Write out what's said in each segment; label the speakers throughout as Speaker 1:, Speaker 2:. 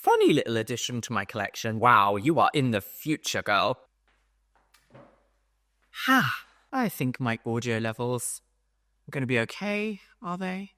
Speaker 1: funny little addition to my collection. Wow, you are in the future, girl. I think my audio levels are going to be okay, are they?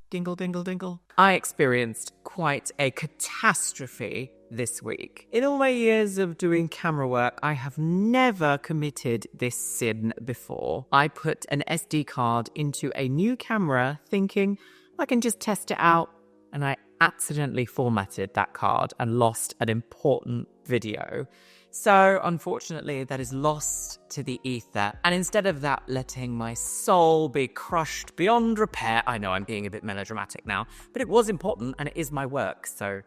Speaker 1: Dingle, dingle, dingle. I experienced quite a catastrophe this week. In all my years of doing camera work, I have never committed this sin before. I put an SD card into a new camera thinking I can just test it out, and I accidentally formatted that card and lost an important video. So, unfortunately, that is lost to the ether. And instead of that letting my soul be crushed beyond repair, I know I'm being a bit melodramatic now, but it was important and it is my work, so...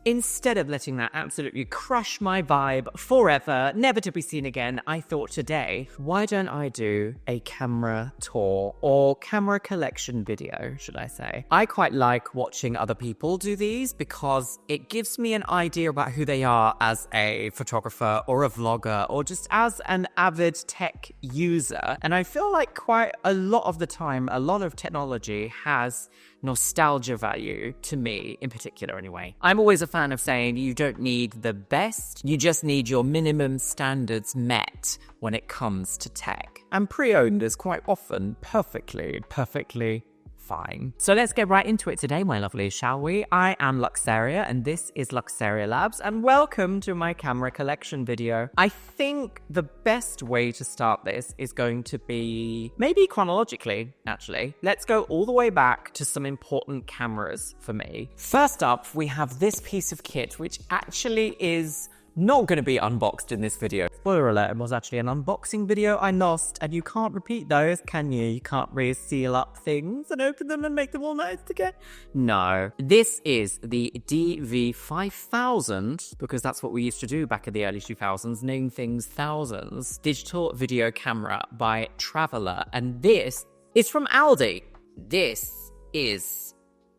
Speaker 1: Instead of letting that absolutely crush my vibe forever, never to be seen again, I thought today, why don't I do a camera tour or camera collection video, should I say? I quite like watching other people do these because it gives me an idea about who they are as a photographer or a vlogger or just as an avid tech user. And I feel like quite a lot of the time, a lot of technology has nostalgia value to me in particular anyway. I'm always a fan of saying you don't need the best, you just need your minimum standards met when it comes to tech. And pre-owned is quite often perfectly fine. So let's get right into it today, my lovelies, shall we? I am Luxeria and this is Luxeria Labs, and welcome to my camera collection video. I think the best way to start this is going to be maybe chronologically, actually. Let's go all the way back to some important cameras for me. First up, we have this piece of kit, which actually is not going to be unboxed in this video. Spoiler alert, it was actually an unboxing video I lost, and you can't repeat those, can you? You can't re-seal up things and open them and make them all nice again. No. This is the DV5000, because that's what we used to do back in the early 2000s, name things thousands. Digital video camera by Traveler, and this is from Aldi. This is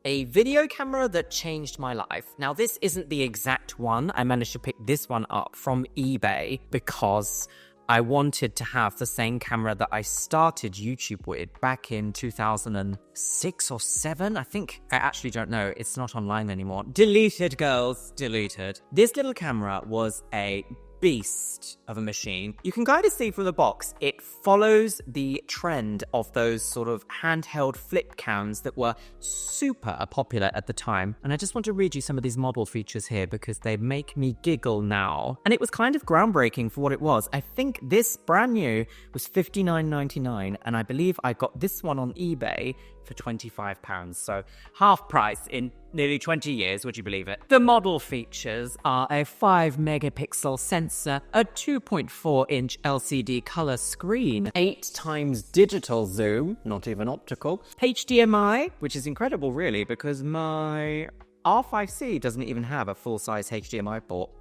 Speaker 1: a video camera that changed my life. Now, this isn't the exact one. I managed to pick this one up from eBay because I wanted to have the same camera that I started YouTube with back in 2006 or 7. I think, I actually don't know. It's not online anymore. Deleted, girls, deleted. This little camera was a beast of a machine. You can kind of see from the box, it follows the trend of those sort of handheld flip cams that were super popular at the time. And I just want to read you some of these model features here because they make me giggle now. And it was kind of groundbreaking for what it was. I think this brand new was $59.99, and I believe I got this one on eBay for £25, so half price in nearly 20 years, would you believe it? The model features are a 5 megapixel sensor, a 2.4-inch LCD color screen, 8x digital zoom, not even optical, HDMI, which is incredible really because my R5C doesn't even have a full-size HDMI port.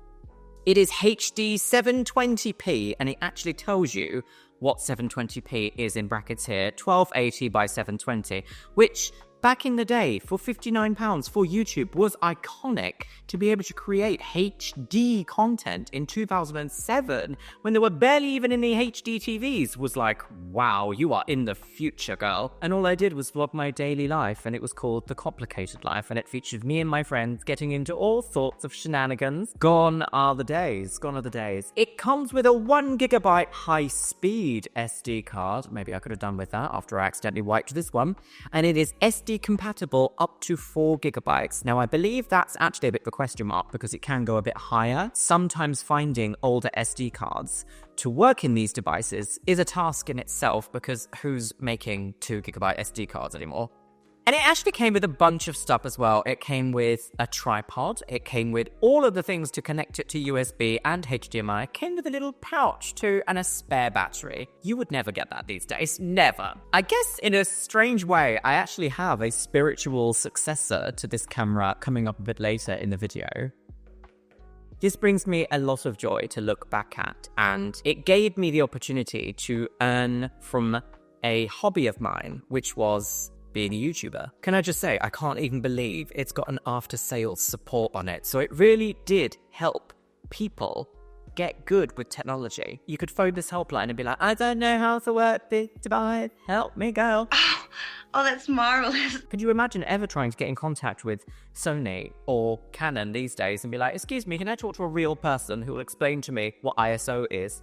Speaker 1: It is HD 720p, and it actually tells you what 720p is in brackets here, 1280 by 720, which back in the day for £59 for YouTube was iconic. To be able to create HD content in 2007 when there were barely even any HD TVs was like, wow, you are in the future, girl. And all I did was vlog my daily life, and it was called The Complicated Life, and it featured me and my friends getting into all sorts of shenanigans. Gone are the days, gone are the days. It comes with a 1GB high-speed SD card. Maybe I could have done with that after I accidentally wiped this one. And it is SD compatible up to 4GB. Now, I believe that's actually a bit of a question mark because it can go a bit higher. Sometimes finding older SD cards to work in these devices is a task in itself because who's making 2GB SD cards anymore? And it actually came with a bunch of stuff as well. It came with a tripod. It came with all of the things to connect it to USB and HDMI. It came with a little pouch too and a spare battery. You would never get that these days. Never. I guess in a strange way, I actually have a spiritual successor to this camera coming up a bit later in the video. This brings me a lot of joy to look back at, and it gave me the opportunity to earn from a hobby of mine, which was being a YouTuber. Can I just say, I can't even believe it's got an after-sales support on it. So it really did help people get good with technology. You could phone this helpline and be like, I don't know how to work this device. Help me, girl.
Speaker 2: Oh, that's marvelous.
Speaker 1: Could you imagine ever trying to get in contact with Sony or Canon these days and be like, excuse me, can I talk to a real person who will explain to me what ISO is?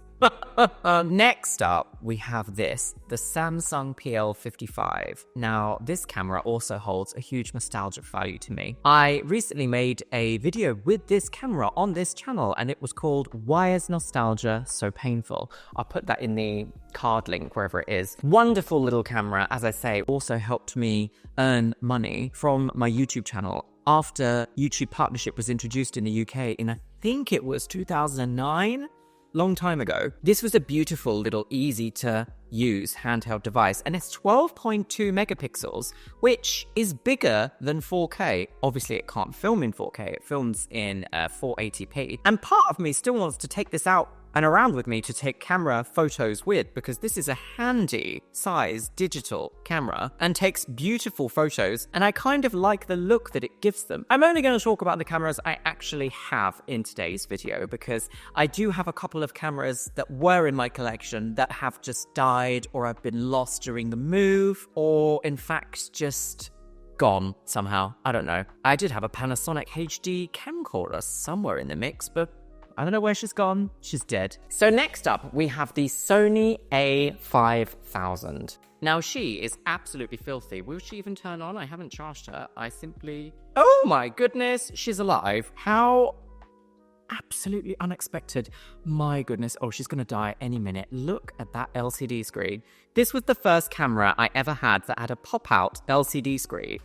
Speaker 1: Next up, we have this, the Samsung PL55. Now, this camera also holds a huge nostalgic value to me. I recently made a video with this camera on this channel, and it was called Why is Nostalgia So Painful? I'll put that in the card link wherever it is. Wonderful little camera, as I say, also helped me earn money from my YouTube channel after YouTube partnership was introduced in the UK in, I think it was 2009? Long time ago. This was a beautiful little easy to use handheld device, and it's 12.2 megapixels, which is bigger than 4K. Obviously it can't film in 4K, it films in 480p. And part of me still wants to take this out and around with me to take camera photos with, because this is a handy size digital camera and takes beautiful photos, and I kind of like the look that it gives them. I'm only going to talk about the cameras I actually have in today's video, because I do have a couple of cameras that were in my collection that have just died or have been lost during the move, or in fact just gone somehow. I don't know. I did have a Panasonic HD camcorder somewhere in the mix, but I don't know where she's gone. She's dead. So next up, we have the Sony A5000. Now, she is absolutely filthy. Will she even turn on? I haven't charged her. I simply... Oh my goodness, she's alive. How absolutely unexpected. My goodness. Oh, she's going to die any minute. Look at that LCD screen. This was the first camera I ever had that had a pop-out LCD screen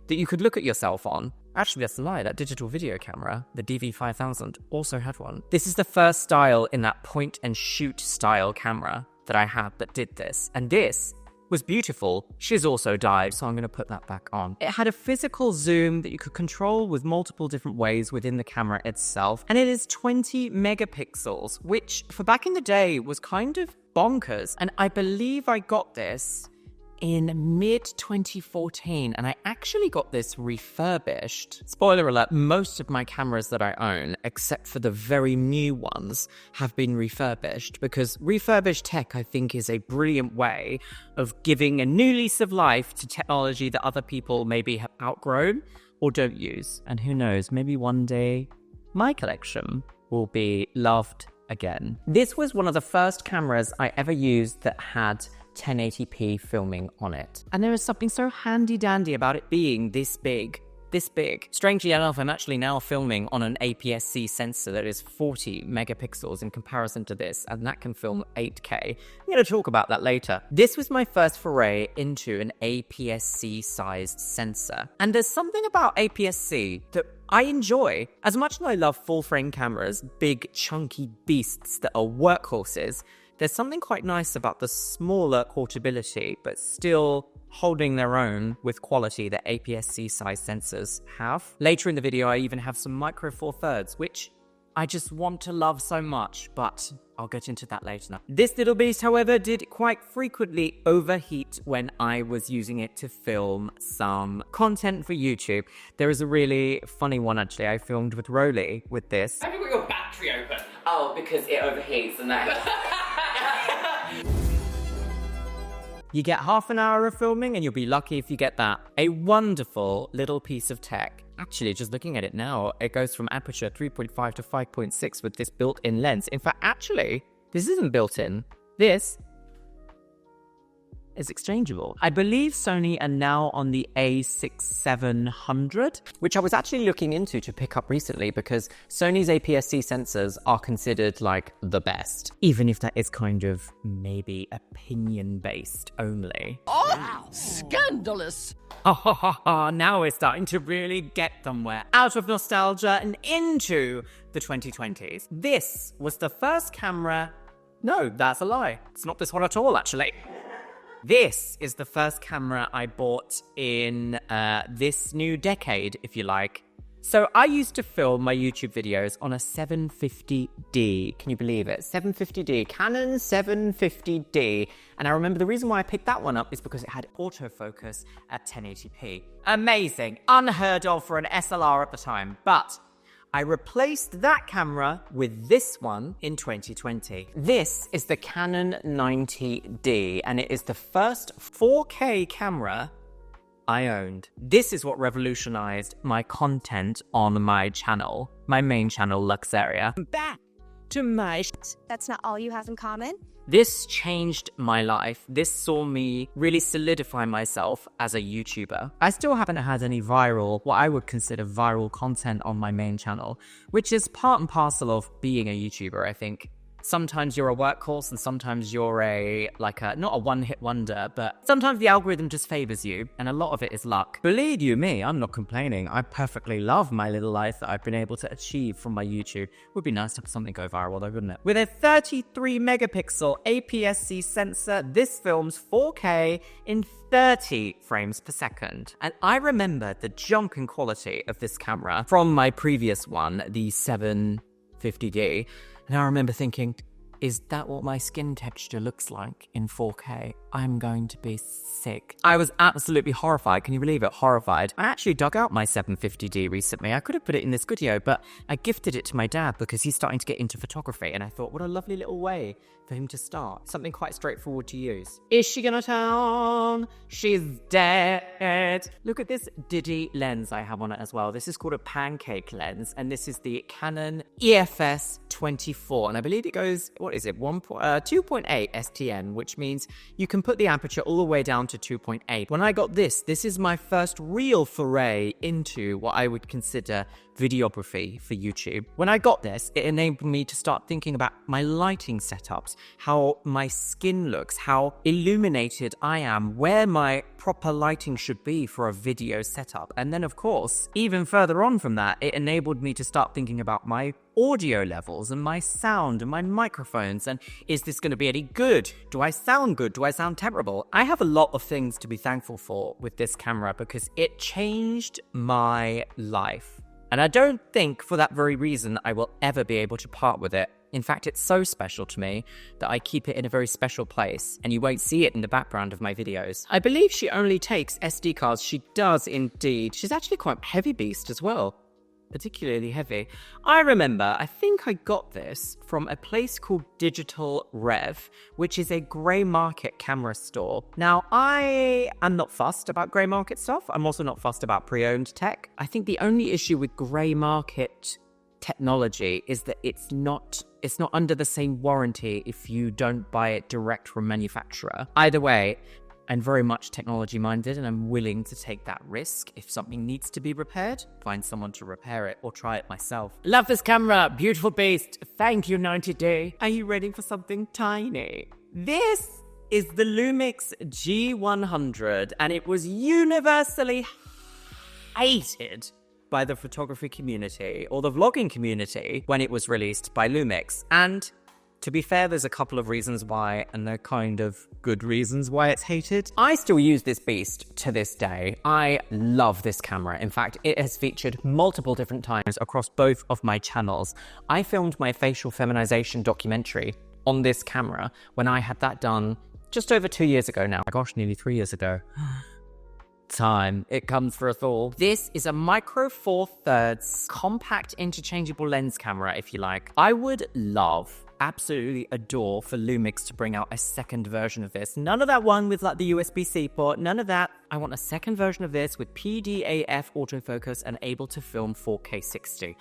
Speaker 1: that you could look at yourself on. Actually, that's a lie. That digital video camera, the DV5000, also had one. This is the first style in that point and shoot style camera that I had that did this. And this was beautiful. She's also died, so I'm going to put that back on. It had a physical zoom that you could control with multiple different ways within the camera itself. And it is 20 megapixels, which for back in the day was kind of bonkers. And I believe I got this in mid-2014, and I actually got this refurbished. Spoiler alert, most of my cameras that I own, except for the very new ones, have been refurbished, because refurbished tech, I think, is a brilliant way of giving a new lease of life to technology that other people maybe have outgrown or don't use. And who knows, maybe one day my collection will be loved again. This was one of the first cameras I ever used that had 1080p filming on it. And there is something so handy dandy about it being this big. Strangely enough, I'm actually now filming on an APS-C sensor that is 40 megapixels in comparison to this, and that can film 8K. I'm going to talk about that later. This was my first foray into an APS-C sized sensor. And there's something about APS-C that I enjoy. As much as I love full frame cameras, big chunky beasts that are workhorses, there's something quite nice about the smaller portability, but still holding their own with quality that APS-C size sensors have. Later in the video, I even have some micro four thirds, which I just want to love so much, but I'll get into that later. This little beast, however, did quite frequently overheat when I was using it to film some content for YouTube. There is a really funny one, actually, I filmed with Rolly with this.
Speaker 3: Have you got your battery open?
Speaker 1: Oh, because it overheats and that... You get half an hour of filming and you'll be lucky if you get that. A wonderful little piece of tech. Actually, just looking at it now, it goes from aperture 3.5 to 5.6 with this built-in lens. In fact, actually, this isn't built-in. This is exchangeable. I believe Sony are now on the A6700, which I was actually looking into to pick up recently because Sony's APS-C sensors are considered like the best, even if that is kind of maybe opinion-based only.
Speaker 3: Oh, scandalous!
Speaker 1: Now we're starting to really get somewhere. Out of nostalgia and into the 2020s. This was the first camera... No, that's a lie. It's not this one at all, actually. This is the first camera I bought in this new decade, if you like. So I used to film my YouTube videos on a 750D. Can you believe it? 750D, Canon 750D. And I remember the reason why I picked that one up is because it had autofocus at 1080p. Amazing. Unheard of for an SLR at the time. But I replaced that camera with this one in 2020. This is the Canon 90D, and it is the first 4K camera I owned. This is what revolutionized my content on my channel, my main channel, Luxeria. Back to my
Speaker 4: That's not all you have in common?
Speaker 1: This changed my life. This saw me really solidify myself as a YouTuber. I still haven't had any viral, what I would consider viral content on my main channel, which is part and parcel of being a YouTuber, I think. Sometimes you're a workhorse and sometimes you're not a one-hit wonder, but sometimes the algorithm just favors you, and a lot of it is luck. Believe you me, I'm not complaining. I perfectly love my little life that I've been able to achieve from my YouTube. Would be nice to have something go viral though, wouldn't it? With a 33 megapixel APS-C sensor, this films 4K in 30 frames per second. And I remember the jump in quality of this camera from my previous one, the 750D. And I remember thinking, is that what my skin texture looks like in 4K? I'm going to be sick. I was absolutely horrified. Can you believe it? Horrified. I actually dug out my 750D recently. I could have put it in this video, but I gifted it to my dad because he's starting to get into photography. And I thought, what a lovely little way for him to start. Something quite straightforward to use. Is she gonna turn? She's dead. Look at this Diddy lens I have on it as well. This is called a pancake lens. And this is the Canon EFS 24. And I believe it goes, what is it? 2.8 STN, which means you can put the aperture all the way down to 2.8. When I got this is my first real foray into what I would consider videography for YouTube. When I got this, it enabled me to start thinking about my lighting setups, how my skin looks, how illuminated I am, where my proper lighting should be for a video setup. And then, of course, even further on from that, it enabled me to start thinking about my audio levels and my sound and my microphones, and is this going to be any good? Do I sound good? Do I sound terrible? I have a lot of things to be thankful for with this camera because it changed my life. And I don't think for that very reason I will ever be able to part with it. In fact, it's so special to me that I keep it in a very special place, and you won't see it in the background of my videos. I believe she only takes SD cards. She does indeed. She's actually quite a heavy beast as well. Particularly heavy. I remember, I think I got this from a place called Digital Rev, which is a grey market camera store. Now, I am not fussed about grey market stuff. I'm also not fussed about pre-owned tech. I think the only issue with grey market technology is that it's not under the same warranty if you don't buy it direct from manufacturer. Either way, I'm very much technology minded and I'm willing to take that risk. If something needs to be repaired, find someone to repair it or try it myself. Love this camera, beautiful beast. Thank you, 90D. Are you ready for something tiny? This is the Lumix G100, and it was universally hated by the photography community or the vlogging community when it was released by Lumix. And to be fair, there's a couple of reasons why, and they're kind of good reasons why it's hated. I still use this beast to this day. I love this camera. In fact, it has featured multiple different times across both of my channels. I filmed my facial feminization documentary on this camera when I had that done just over 2 years ago now. My gosh, nearly 3 years ago. Time. It comes for us all. This is a micro 4/3 compact interchangeable lens camera, if you like. I would absolutely adore for Lumix to bring out a second version of this. None of that one with like the USB-C port, none of that. I want a second version of this with PDAF autofocus and able to film 4K 60.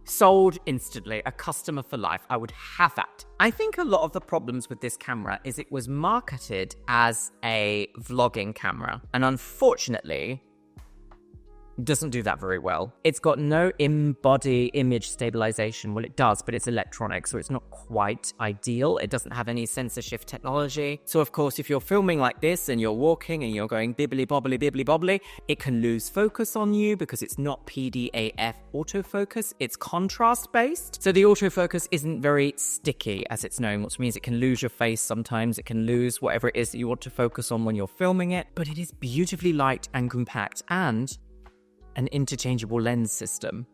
Speaker 1: Sold instantly, a customer for life. I would have that. I think a lot of the problems with this camera is it was marketed as a vlogging camera, and unfortunately, doesn't do that very well. It's got no in-body image stabilization. Well, it does, but it's electronic, so it's not quite ideal. It doesn't have any sensor shift technology. So, of course, if you're filming like this and you're walking and you're going bibbly-bobbly, it can lose focus on you because it's not PDAF autofocus. It's contrast-based. So the autofocus isn't very sticky, as it's known, which means it can lose your face sometimes. It can lose whatever it is that you want to focus on when you're filming it. But it is beautifully light and compact, and an interchangeable lens system.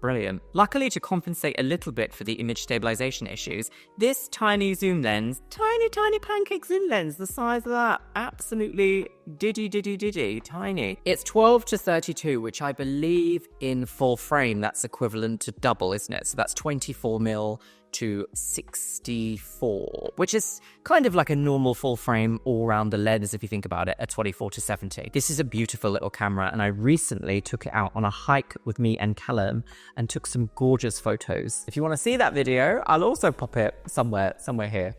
Speaker 1: Brilliant. Luckily, to compensate a little bit for the image stabilization issues, this tiny zoom lens, tiny pancake zoom lens, the size of that, absolutely diddy, tiny. It's 12 to 32, which I believe in full frame, that's equivalent to double, isn't it? So that's 24mm to 64, which is kind of like a normal full frame all round the lens if you think about it, at 24 to 70. This is a beautiful little camera, and I recently took it out on a hike with me and Callum and took some gorgeous photos. If you want to see that video, I'll also pop it somewhere here.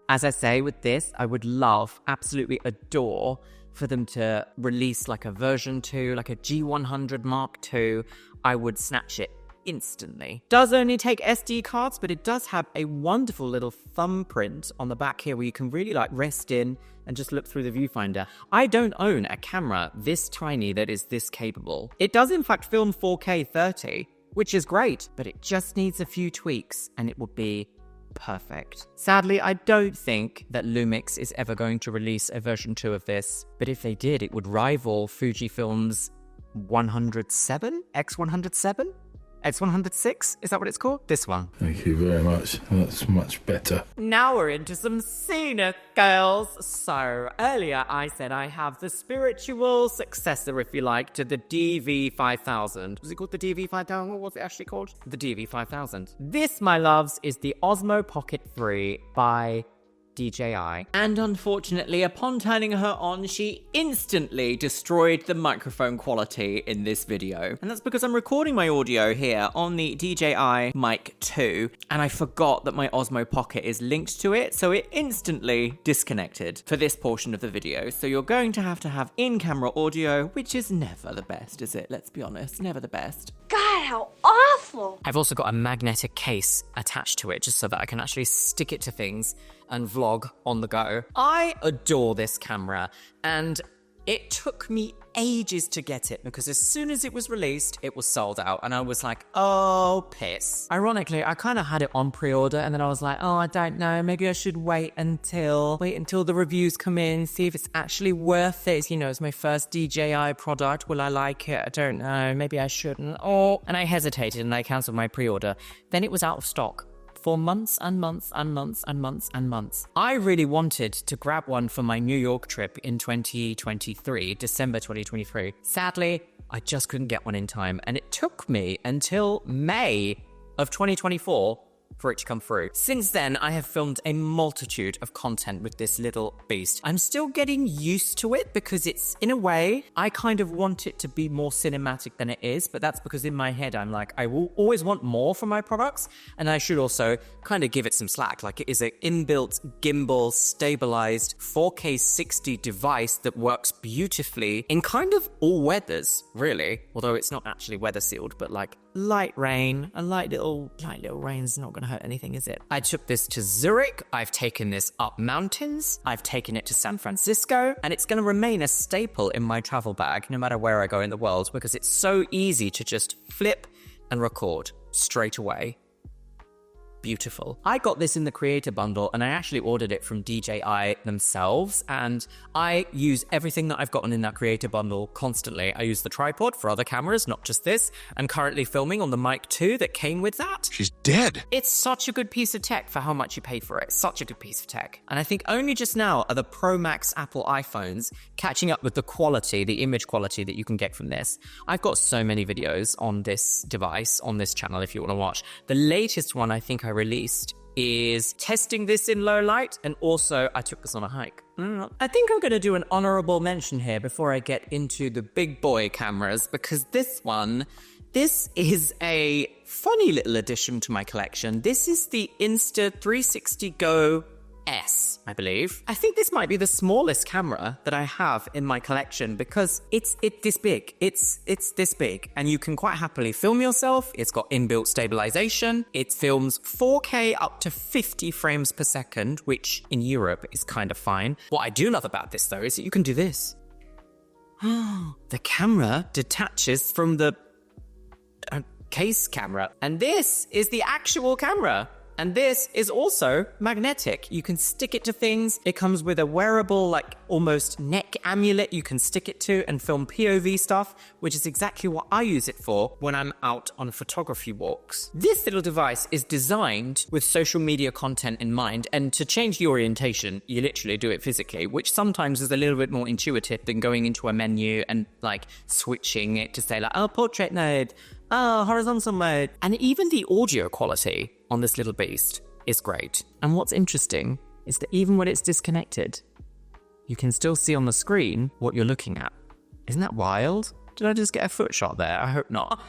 Speaker 1: As I say, with this, I would love, absolutely adore, for them to release like a version 2, like a G100 Mark II. I would snatch it instantly. Does only take SD cards, but it does have a wonderful little thumbprint on the back here where you can really like rest in and just look through the viewfinder. I don't own a camera this tiny that is this capable. It does in fact film 4K 30, which is great, but it just needs a few tweaks and it would be perfect. Sadly, I don't think that Lumix is ever going to release a version 2 of this, but if they did, it would rival Fujifilm's 107? X107? X106? Is that what it's called? This one.
Speaker 5: Thank you very much. That's much better.
Speaker 1: Now we're into some scenic girls. So earlier I said I have the spiritual successor, if you like, to the DV5000. Was it called the DV5000? What was it actually called? The DV5000. This, my loves, is the Osmo Pocket 3 by DJI. And unfortunately, upon turning her on, she instantly destroyed the microphone quality in this video. And that's because I'm recording my audio here on the DJI Mic 2, and I forgot that my Osmo Pocket is linked to it, so it instantly disconnected for this portion of the video. So you're going to have in-camera audio, which is never the best, is it? Let's be honest, never the best.
Speaker 4: God, how awful!
Speaker 1: I've also got a magnetic case attached to it just so that I can actually stick it to things and vlog on the go. I adore this camera, and it took me ages to get it because as soon as it was released, it was sold out, and I was like, oh, piss. Ironically, I kind of had it on pre-order, and then I was like, oh, I don't know, maybe I should wait until the reviews come in, see if it's actually worth it. You know, it's my first DJI product. Will I like it? I don't know. Maybe I shouldn't. Oh, and I hesitated and I cancelled my pre-order. Then it was out of stock for months and months and months and months and months. I really wanted to grab one for my New York trip in 2023, December 2023. Sadly, I just couldn't get one in time, and it took me until May of 2024 for it to come through. Since then, I have filmed a multitude of content with this little beast. I'm still getting used to it because it's, in a way, I kind of want it to be more cinematic than it is, but that's because in my head, I'm like, I will always want more from my products, and I should also kind of give it some slack. Like, it is an inbuilt gimbal stabilized 4K 60 device that works beautifully in kind of all weathers, really. Although it's not actually weather sealed, but like light rain, a light little rain's not gonna hurt anything, is it? I took this to Zurich, I've taken this up mountains, I've taken it to San Francisco, and it's gonna remain a staple in my travel bag no matter where I go in the world because it's so easy to just flip and record straight away. Beautiful. I got this in the creator bundle, and I actually ordered it from DJI themselves, and I use everything that I've gotten in that creator bundle constantly. I use the tripod for other cameras, not just this. I'm currently filming on the Mic 2 that came with that.
Speaker 5: She's dead.
Speaker 1: It's such a good piece of tech for how much you pay for it. Such a good piece of tech. And I think only just now are the Pro Max Apple iPhones catching up with the quality, the image quality that you can get from this. I've got so many videos on this device, on this channel if you want to watch. The latest one I think I released is testing this in low light, and also I took this on a hike. I think I'm going to do an honorable mention here before I get into the big boy cameras, because this is a funny little addition to my collection. This is the Insta360 GO S, I believe. I think this might be the smallest camera that I have in my collection because it's this big. It's this big, and you can quite happily film yourself. It's got inbuilt stabilization. It films 4K up to 50 frames per second, which in Europe is kind of fine. What I do love about this though is that you can do this. The camera detaches from the case camera, and this is the actual camera. And this is also magnetic. You can stick it to things. It comes with a wearable, like almost neck amulet you can stick it to and film POV stuff, which is exactly what I use it for when I'm out on photography walks. This little device is designed with social media content in mind, and to change the orientation, you literally do it physically, which sometimes is a little bit more intuitive than going into a menu and like switching it to say like, oh, portrait mode, oh, horizontal mode. And even the audio quality on this little beast is great. And what's interesting is that even when it's disconnected, you can still see on the screen what you're looking at. Isn't that wild? Did I just get a foot shot there? I hope not.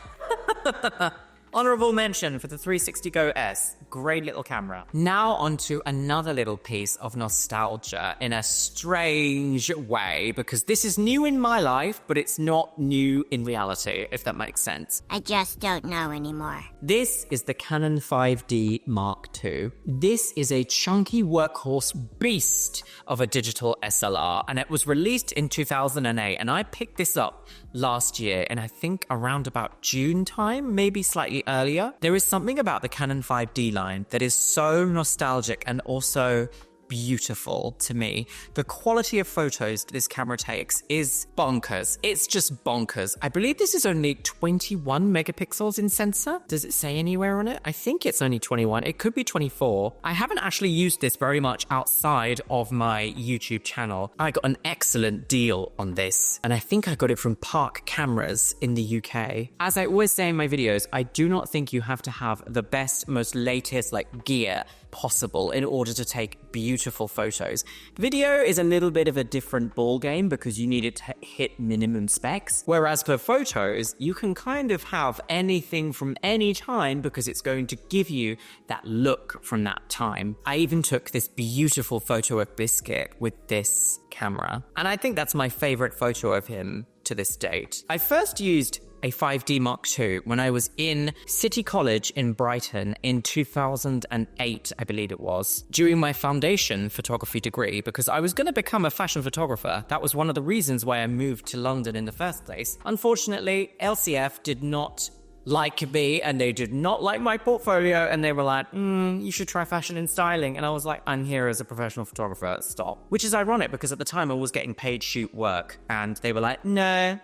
Speaker 1: Honorable mention for the 360 GO S. Great little camera. Now onto another little piece of nostalgia in a strange way, because this is new in my life, but it's not new in reality, if that makes sense.
Speaker 6: I just don't know anymore.
Speaker 1: This is the Canon 5D Mark II. This is a chunky workhorse beast of a digital SLR, and it was released in 2008, and I picked this up last year, and I think around about June time, maybe slightly earlier. There is something about the Canon 5D line that is so nostalgic and also beautiful to me. The quality of photos this camera takes is bonkers. It's just bonkers. I believe this is only 21 megapixels in sensor. Does it say anywhere on it? I think it's only 21. It could be 24. I haven't actually used this very much outside of my YouTube channel. I got an excellent deal on this, and I think I got it from Park Cameras in the UK. As I always say in my videos, I do not think you have to have the best, most latest gear possible in order to take beautiful photos. Video is a little bit of a different ball game because you need it to hit minimum specs, whereas for photos you can kind of have anything from any time because it's going to give you that look from that time. I even took this beautiful photo of Biscuit with this camera, and I think that's my favorite photo of him to this date. I first used a 5D Mark II when I was in City College in Brighton in 2008, I believe it was, during my foundation photography degree, because I was going to become a fashion photographer. That was one of the reasons why I moved to London in the first place. Unfortunately, LCF did not like me, and they did not like my portfolio, and they were like, you should try fashion and styling. And I was like, I'm here as a professional photographer, stop. Which is ironic because at the time I was getting paid shoot work, and they were like, no.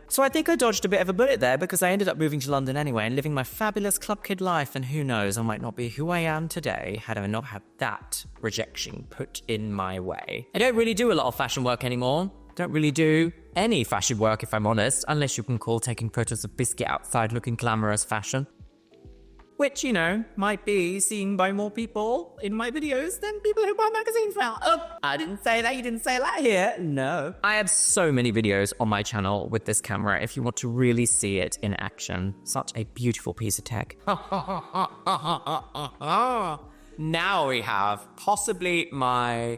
Speaker 1: So I think I dodged a bit of a bullet there because I ended up moving to London anyway and living my fabulous club kid life, and who knows, I might not be who I am today had I not had that rejection put in my way. I don't really do a lot of fashion work anymore. Don't really do any fashion work, if I'm honest, unless you can call taking photos of Biscuit outside looking glamorous fashion. Which, might be seen by more people in my videos than people who buy magazines now. Oh, I didn't say that, you didn't say that here. No. I have so many videos on my channel with this camera if you want to really see it in action. Such a beautiful piece of tech. Now we have possibly my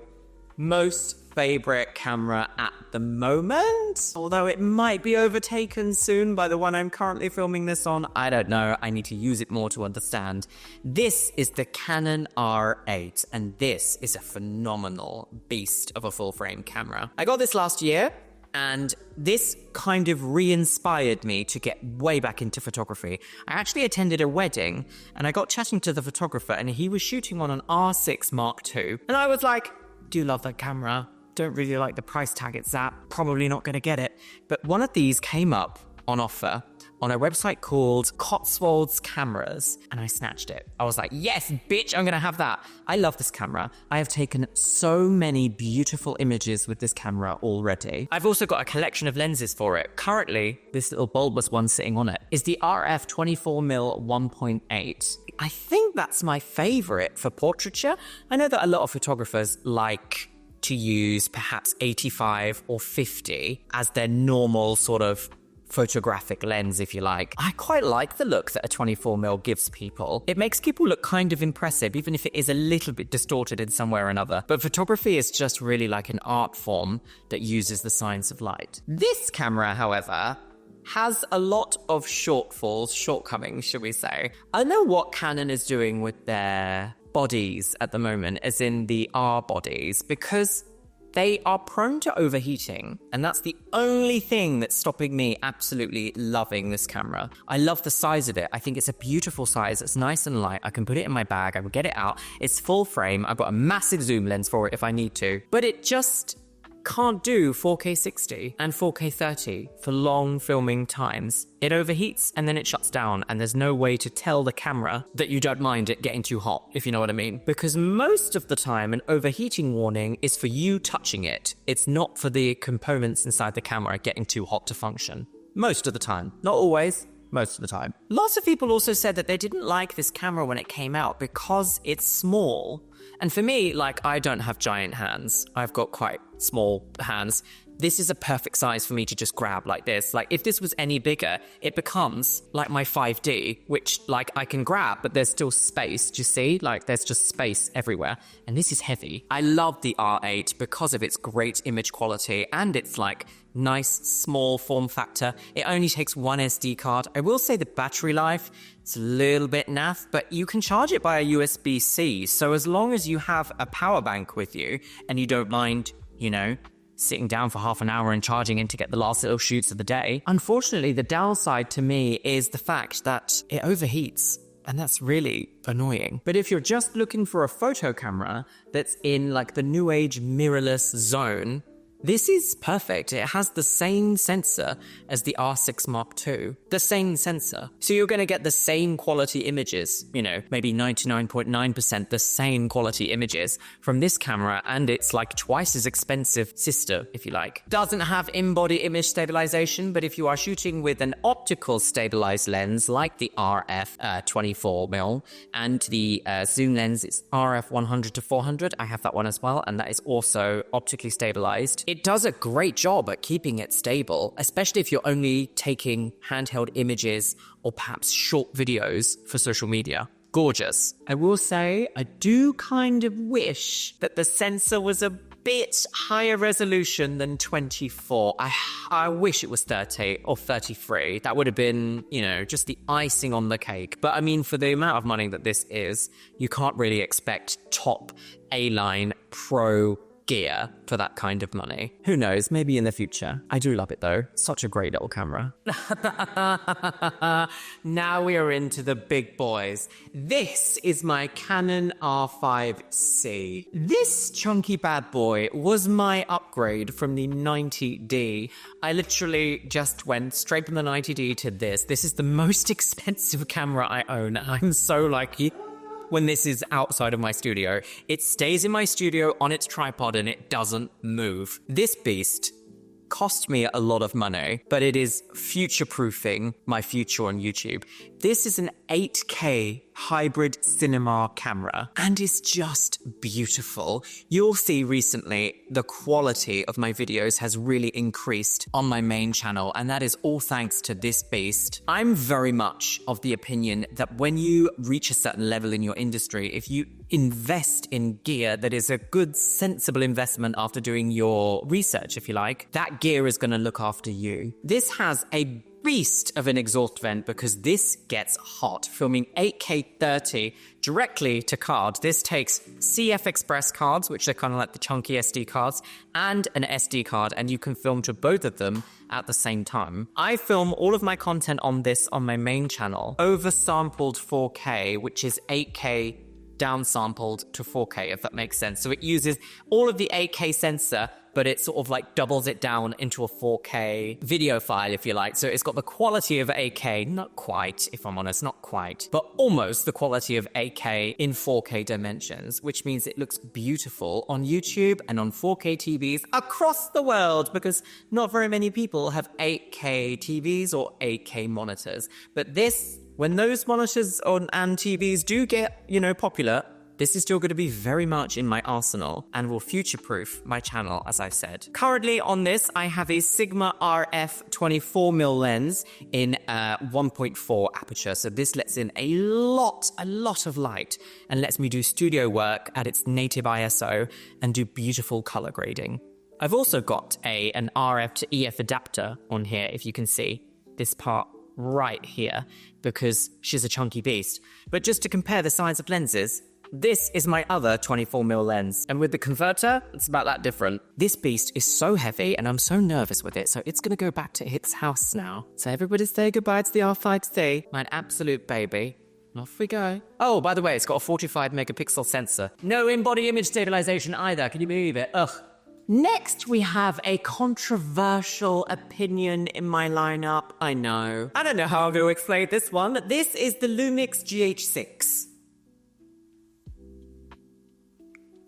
Speaker 1: most favorite camera at the moment, although it might be overtaken soon by the one I'm currently filming this on. I don't know. I need to use it more to understand. This is the Canon R8, and this is a phenomenal beast of a full-frame camera. I got this last year, and this kind of re-inspired me to get way back into photography. I actually attended a wedding, and I got chatting to the photographer, and he was shooting on an R6 Mark II, and I was like, do love that camera. Don't really like the price tag it's at. Probably not going to get it. But one of these came up on offer on a website called Cotswolds Cameras, and I snatched it. I was like, yes, bitch, I'm going to have that. I love this camera. I have taken so many beautiful images with this camera already. I've also got a collection of lenses for it. Currently, this little bulbous one sitting on it is the RF 24mm 1.8. I think that's my favorite for portraiture. I know that a lot of photographers like to use perhaps 85 or 50 as their normal sort of photographic lens, if you like. I quite like the look that a 24mm gives people. It makes people look kind of impressive, even if it is a little bit distorted in some way or another. But photography is just really like an art form that uses the science of light. This camera, however, has a lot of shortcomings, should we say. I know what Canon is doing with their bodies at the moment, as in the R bodies, because they are prone to overheating, and that's the only thing that's stopping me absolutely loving this camera. I love the size of it. I think it's a beautiful size. It's nice and light. I can put it in my bag. I can get it out. It's full frame. I've got a massive zoom lens for it if I need to, but it just can't do 4K 60 and 4K 30 for long filming times. It overheats and then it shuts down, and there's no way to tell the camera that you don't mind it getting too hot, if you know what I mean. Because most of the time, an overheating warning is for you touching it. It's not for the components inside the camera getting too hot to function. Most of the time. Not always. Most of the time. Lots of people also said that they didn't like this camera when it came out because it's small. And for me, like, I don't have giant hands. I've got quite small hands. This is a perfect size for me to just grab like this. Like, if this was any bigger, it becomes like my 5D, which, like, I can grab, but there's still space. Do you see? Like, there's just space everywhere. And this is heavy. I love the R8 because of its great image quality and its, like, nice, small form factor. It only takes one SD card. I will say the battery life, it's a little bit naff, but you can charge it by a USB-C. So as long as you have a power bank with you and you don't mind, you know, sitting down for half an hour and charging in to get the last little shoots of the day. Unfortunately, the downside to me is the fact that it overheats. And that's really annoying. But if you're just looking for a photo camera that's in like the new age mirrorless zone, this is perfect. It has the same sensor as the R6 Mark II. The same sensor. So you're going to get the same quality images, you know, maybe 99.9% the same quality images from this camera, and it's like twice as expensive sister, if you like. Doesn't have in-body image stabilization, but if you are shooting with an optical stabilized lens like the RF 24mm and the zoom lens, it's RF 100 to 400. I have that one as well, and that is also optically stabilized. It does a great job at keeping it stable, especially if you're only taking handheld images or perhaps short videos for social media. Gorgeous. I will say, I do kind of wish that the sensor was a bit higher resolution than 24. I wish it was 30 or 33. That would have been, you know, just the icing on the cake. But I mean, for the amount of money that this is, you can't really expect top A-line pro gear for that kind of money. Who knows, maybe in the future. I do love it though. Such a great little camera. Now we are into the big boys. This is my Canon R5C. This chunky bad boy was my upgrade from the 90D. I literally just went straight from the 90D to this. This is the most expensive camera I own. I'm so lucky. When this is outside of my studio, it stays in my studio on its tripod and it doesn't move. This beast cost me a lot of money, but it is future-proofing my future on YouTube. This is an 8K hybrid cinema camera and is just beautiful. You'll see recently the quality of my videos has really increased on my main channel, and that is all thanks to this beast. I'm very much of the opinion that when you reach a certain level in your industry, if you invest in gear that is a good, sensible investment after doing your research, if you like, that gear is going to look after you. This has a beast of an exhaust vent because this gets hot. Filming 8K 30 directly to card. This takes CF Express cards, which are kind of like the chunky SD cards, and an SD card, and you can film to both of them at the same time. I film all of my content on this on my main channel, oversampled 4K, which is 8K downsampled to 4K, if that makes sense. So it uses all of the 8K sensor, but it sort of like doubles it down into a 4K video file, if you like. So it's got the quality of 8K, not quite, if I'm honest, not quite, but almost the quality of 8K in 4K dimensions, which means it looks beautiful on YouTube and on 4K TVs across the world, because not very many people have 8K TVs or 8K monitors. But this, when those monitors and TVs do get, you know, popular, this is still going to be very much in my arsenal and will future-proof my channel, as I said. Currently on this, I have a Sigma RF 24mm lens in 1.4 aperture. So this lets in a lot of light and lets me do studio work at its native ISO and do beautiful color grading. I've also got an RF to EF adapter on here, if you can see this part right here, because she's a chunky beast. But just to compare the size of lenses, This is my other 24mm lens, and with the converter, it's about that different. This beast is so heavy, and I'm so nervous with it, so it's gonna go back to its house now. So everybody say goodbye to the R5C, my absolute baby. Off we go. Oh, by the way, it's got a 45 megapixel sensor. No in-body image stabilization either, can you believe it? Ugh. Next, we have a controversial opinion in my lineup. I know. I don't know how I'm going to explain this one. This is the Lumix GH6.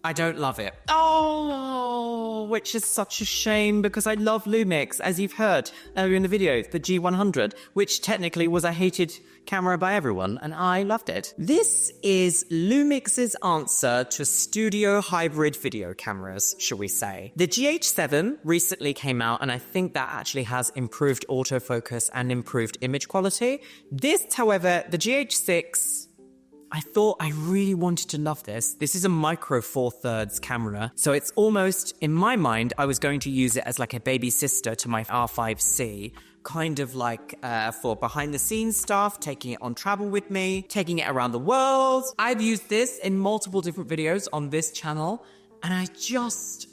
Speaker 1: I don't love it. Oh, which is such a shame because I love Lumix, as you've heard earlier in the video, the G100, which technically was a hated camera by everyone, and I loved it. This is Lumix's answer to studio hybrid video cameras, shall we say. The GH7 recently came out, and I think that actually has improved autofocus and improved image quality. This, however, the GH6, I thought I really wanted to love this. This is a micro 4/3 camera. So it's almost, in my mind, I was going to use it as like a baby sister to my R5C, kind of like for behind the scenes stuff, taking it on travel with me, taking it around the world. I've used this in multiple different videos on this channel, and I just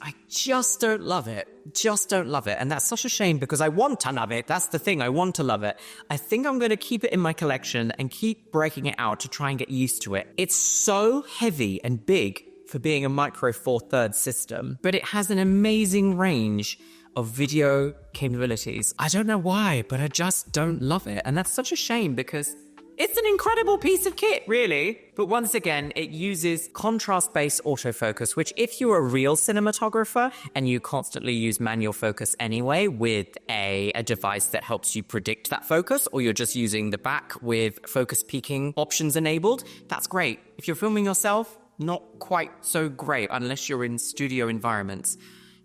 Speaker 1: don't love it. Just don't love it. And that's such a shame because I want to love it. That's the thing. I want to love it. I think I'm going to keep it in my collection and keep breaking it out to try and get used to it. It's so heavy and big for being a micro 4/3 system, but it has an amazing range of video capabilities. I don't know why, but I just don't love it. And that's such a shame because it's an incredible piece of kit, really. But once again, it uses contrast-based autofocus, which if you're a real cinematographer and you constantly use manual focus anyway with a device that helps you predict that focus, or you're just using the back with focus peaking options enabled, that's great. If you're filming yourself, not quite so great unless you're in studio environments.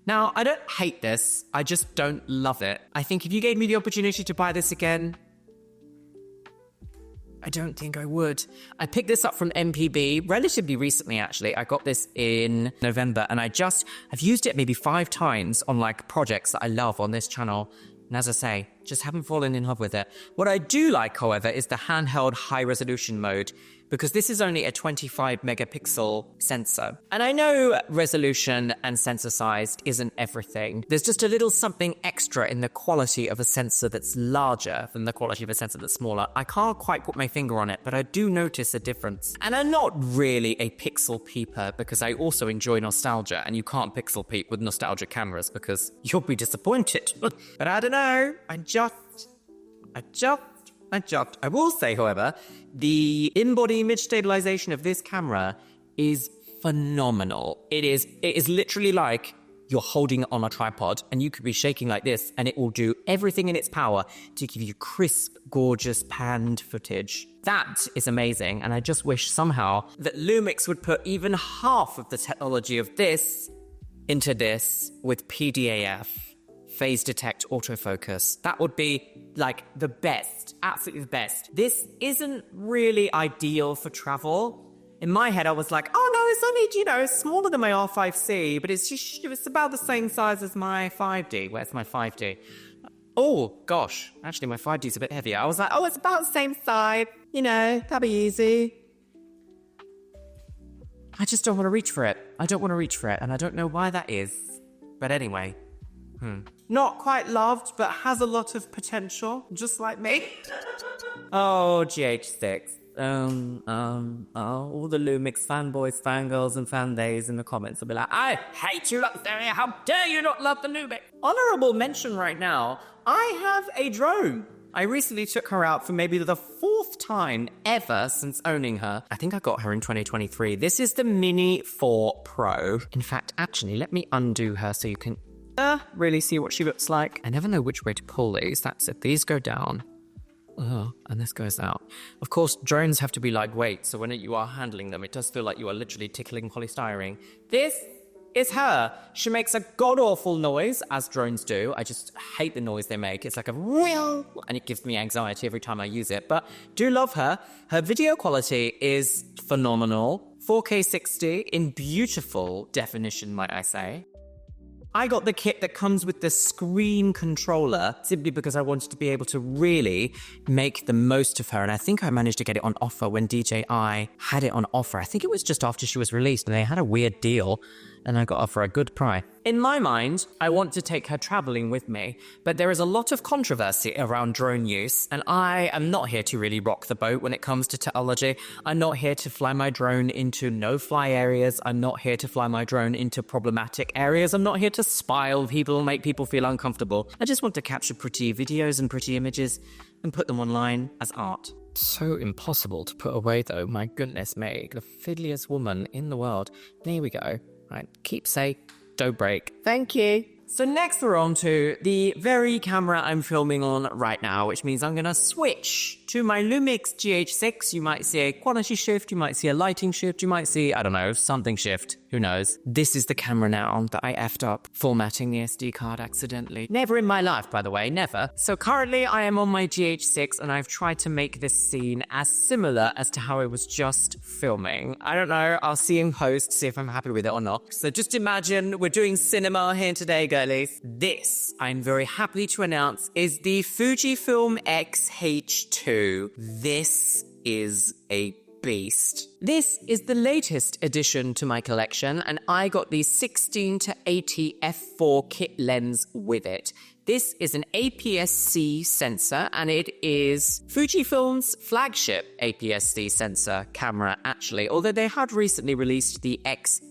Speaker 1: Now, I don't hate this, I just don't love it. I think if you gave me the opportunity to buy this again, I don't think I would. I picked this up from MPB relatively recently, actually. I got this in November, and I've used it maybe 5 times on like projects that I love on this channel. And as I say, just haven't fallen in love with it. What I do like, however, is the handheld high resolution mode, because this is only a 25 megapixel sensor. And I know resolution and sensor size isn't everything. There's just a little something extra in the quality of a sensor that's larger than the quality of a sensor that's smaller. I can't quite put my finger on it, but I do notice a difference. And I'm not really a pixel peeper because I also enjoy nostalgia, and you can't pixel peep with nostalgic cameras because you'll be disappointed. But I don't know, I will say, however, the in-body image stabilization of this camera is phenomenal. It is literally like you're holding it on a tripod and you could be shaking like this and it will do everything in its power to give you crisp, gorgeous panned footage. That is amazing, and I just wish somehow that Lumix would put even half of the technology of this into this with PDAF. Phase detect autofocus. That would be like the best, absolutely the best. This isn't really ideal for travel. In my head, I was like, oh no, it's only, smaller than my R5C, but it's about the same size as my 5D. Where's my 5D? Oh gosh, actually my 5D is a bit heavier. I was like, oh, it's about the same size. That'd be easy. I just don't want to reach for it. And I don't know why that is. But anyway. Not quite loved, but has a lot of potential, just like me. Oh, GH6. All the Lumix fanboys, fangirls, and fandays in the comments will be like, I hate you, Luxeria. How dare you not love the Lumix? Honorable mention right now, I have a drone. I recently took her out for maybe the 4th time ever since owning her. I think I got her in 2023. This is the Mini 4 Pro. In fact, actually, let me undo her so you can really see what she looks like. I never know which way to pull these. That's it. These go down. Oh, and this goes out. Of course, drones have to be lightweight, so when you are handling them, it does feel like you are literally tickling polystyrene. This is her. She makes a god-awful noise, as drones do. I just hate the noise they make. It's like a wheel, and it gives me anxiety every time I use it. But do love her. Her video quality is phenomenal. 4K 60 in beautiful definition, might I say. I got the kit that comes with the screen controller simply because I wanted to be able to really make the most of her. And I think I managed to get it on offer when DJI had it on offer. I think it was just after she was released and they had a weird deal and I got her for a good price. In my mind, I want to take her traveling with me, but there is a lot of controversy around drone use, and I am not here to really rock the boat when it comes to technology. I'm not here to fly my drone into no-fly areas. I'm not here to fly my drone into problematic areas. I'm not here to spy on people and make people feel uncomfortable. I just want to capture pretty videos and pretty images and put them online as art. So impossible to put away though, my goodness me, the fiddliest woman in the world. There we go. Right, keep safe, don't break. Thank you. So next we're on to the very camera I'm filming on right now, which means I'm gonna switch to my Lumix GH6. You might see a quality shift, you might see a lighting shift, you might see, I don't know, something shift, who knows. This is the camera now that I effed up, formatting the SD card accidentally. Never in my life, by the way, never. So currently I am on my GH6 and I've tried to make this scene as similar as to how I was just filming. I don't know, I'll see in post, see if I'm happy with it or not. So just imagine we're doing cinema here today, girlies. This, I'm very happy to announce, is the Fujifilm X-H2. This is a beast. This is the latest addition to my collection, and I got the 16 to 80 f4 kit lens with it. This is an APS-C sensor, and it is Fujifilm's flagship APS-C sensor camera, actually, although they had recently released the X-H-2.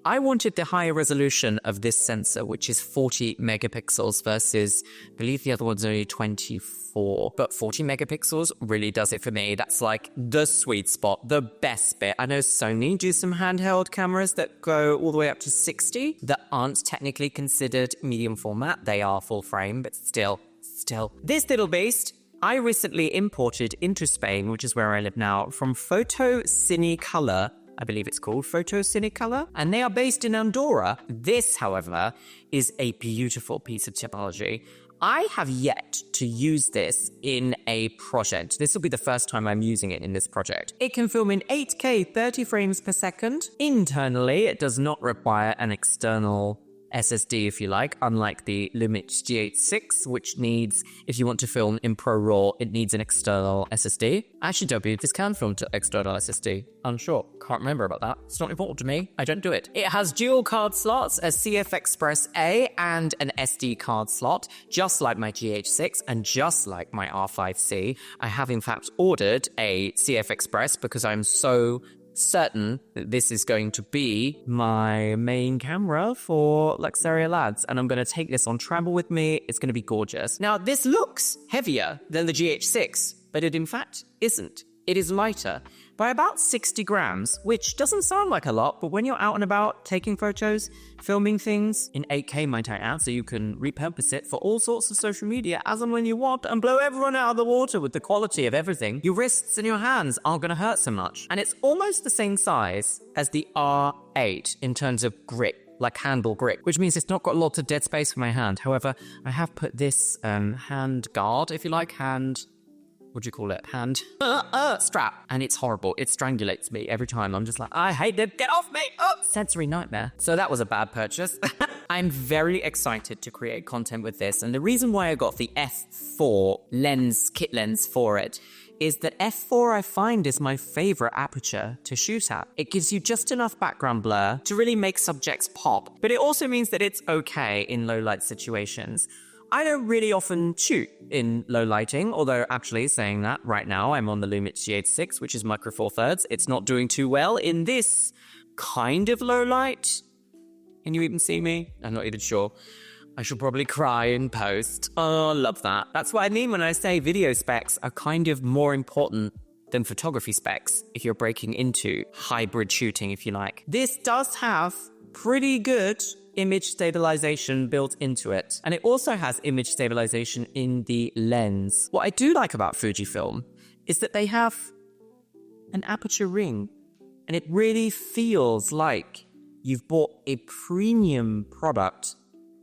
Speaker 1: I wanted the higher resolution of this sensor, which is 40 megapixels versus, I believe the other one's only 24. But 40 megapixels really does it for me. That's like the sweet spot, the best bit. I know Sony do some handheld cameras that go all the way up to 60 that aren't technically considered medium format. They are full frame, but still. This little beast I recently imported into Spain, which is where I live now, from Photo Cinecolor. I believe it's called Photo Cinecolor, and they are based in Andorra. This, however, is a beautiful piece of technology. I have yet to use this in a project. This will be the first time I'm using it in this project. It can film in 8K 30 frames per second. Internally, it does not require an external SSD, if you like, unlike the Lumix GH6, which needs, if you want to film in ProRAW, it needs an external SSD. I actually don't believe this can film to external SSD. Unsure. Can't remember about that. It's not important to me. I don't do it. It has dual card slots, a CF Express A and an SD card slot, just like my GH6 and just like my R5C. I have in fact ordered a CF Express because I'm so certain that this is going to be my main camera for Luxeria lads, and I'm going to take this on travel with me. It's going to be gorgeous. Now, this looks heavier than the GH6, but it in fact isn't. It is lighter by about 60 grams, which doesn't sound like a lot, but when you're out and about taking photos, filming things in 8K, might I add, so you can repurpose it for all sorts of social media as and when you want and blow everyone out of the water with the quality of everything, your wrists and your hands aren't going to hurt so much. And it's almost the same size as the R8 in terms of grip, like handle grip, which means it's not got lots of dead space for my hand. However, I have put this hand guard, if you like, hand strap, and it's horrible. It strangulates me every time. I'm just like, I hate it, get off me. Sensory nightmare. So that was a bad purchase. I'm very excited to create content with this, and the reason why I got the f4 lens, kit lens for it, is that f4 I find is my favorite aperture to shoot at. It gives you just enough background blur to really make subjects pop, but it also means that it's okay in low light situations. I don't really often shoot in low lighting, although actually saying that right now I'm on the Lumix GH6, which is micro four thirds. It's not doing too well in this kind of low light. Can you even see me? I'm not even sure. I should probably cry in post. Oh, love that. That's what I mean when I say video specs are kind of more important than photography specs if you're breaking into hybrid shooting, if you like. This does have pretty good image stabilization built into it. And it also has image stabilization in the lens. What I do like about Fujifilm is that they have an aperture ring, and it really feels like you've bought a premium product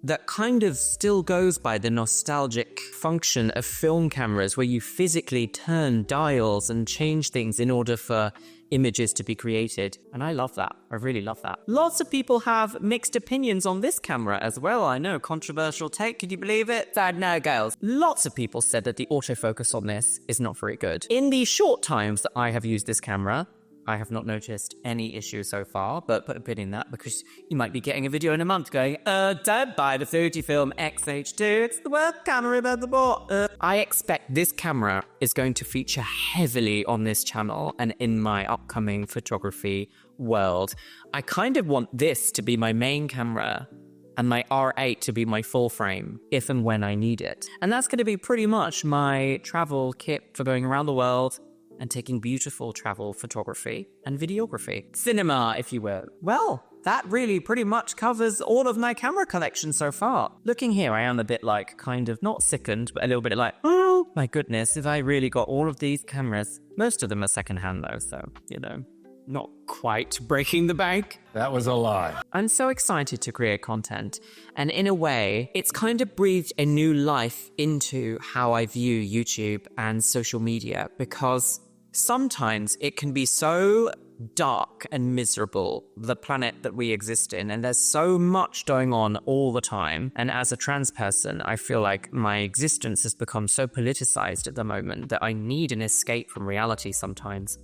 Speaker 1: that kind of still goes by the nostalgic function of film cameras where you physically turn dials and change things in order for images to be created. And I love that. I really love that. Lots of people have mixed opinions on this camera as well. I know, controversial take. Could you believe it? Sad no, girls. Lots of people said that the autofocus on this is not very good. In the short times that I have used this camera, I have not noticed any issue so far, but put a pin in that because you might be getting a video in a month going, don't buy the Fujifilm X-H2, it's the worst camera I've ever bought. I expect this camera is going to feature heavily on this channel and in my upcoming photography world. I kind of want this to be my main camera and my R8 to be my full frame if and when I need it. And that's going to be pretty much my travel kit for going around the world and taking beautiful travel photography and videography. Cinema, if you will. Well, that really pretty much covers all of my camera collection so far. Looking here, I am a bit like, kind of, not sickened, but a little bit like, oh my goodness, if I really got all of these cameras. Most of them are secondhand though, so, you know, not quite breaking the bank.
Speaker 5: That was a lie.
Speaker 1: I'm so excited to create content, and in a way, it's kind of breathed a new life into how I view YouTube and social media, because sometimes it can be so dark and miserable, the planet that we exist in, and there's so much going on all the time. And as a trans person, I feel like my existence has become so politicized at the moment that I need an escape from reality sometimes.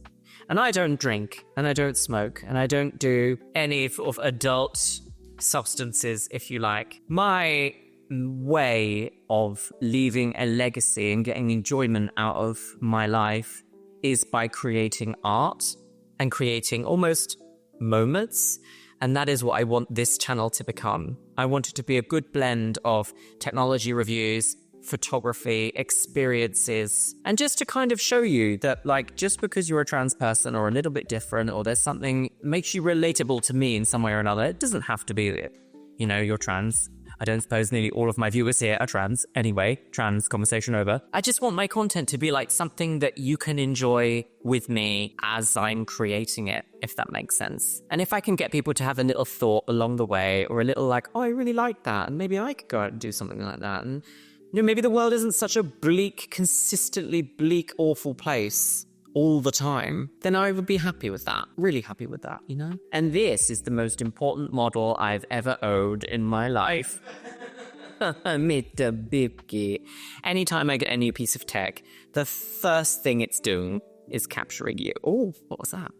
Speaker 1: And I don't drink, and I don't smoke, and I don't do any sort of adult substances, if you like. My way of leaving a legacy and getting enjoyment out of my life is by creating art and creating almost moments. And that is what I want this channel to become. I want it to be a good blend of technology reviews, photography, experiences, and just to kind of show you that, like, just because you're a trans person or a little bit different, or there's something that makes you relatable to me in some way or another, it doesn't have to be it. You know, you're trans. I don't suppose nearly all of my viewers here are trans. Anyway, trans conversation over. I just want my content to be like something that you can enjoy with me as I'm creating it, if that makes sense. And if I can get people to have a little thought along the way, or a little like, oh, I really like that, and maybe I could go out and do something like that. And, you know, maybe the world isn't such a bleak, consistently bleak, awful place all the time, then I would be happy with that. Really happy with that, you know? And this is the most important model I've ever owned in my life. Mr. Bibki. Anytime I get a new piece of tech, the first thing it's doing is capturing you. Oh, what was that?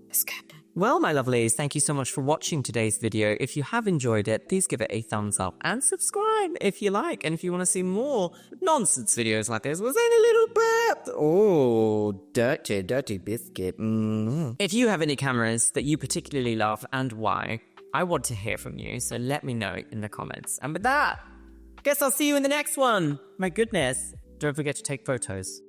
Speaker 1: It's good. Well, my lovelies, thank you so much for watching today's video. If you have enjoyed it, please give it a thumbs up and subscribe if you like. And if you want to see more nonsense videos like this, was in a little bit. Oh, dirty, dirty biscuit. If you have any cameras that you particularly love and why, I want to hear from you. So let me know in the comments. And with that, guess I'll see you in the next one. My goodness. Don't forget to take photos.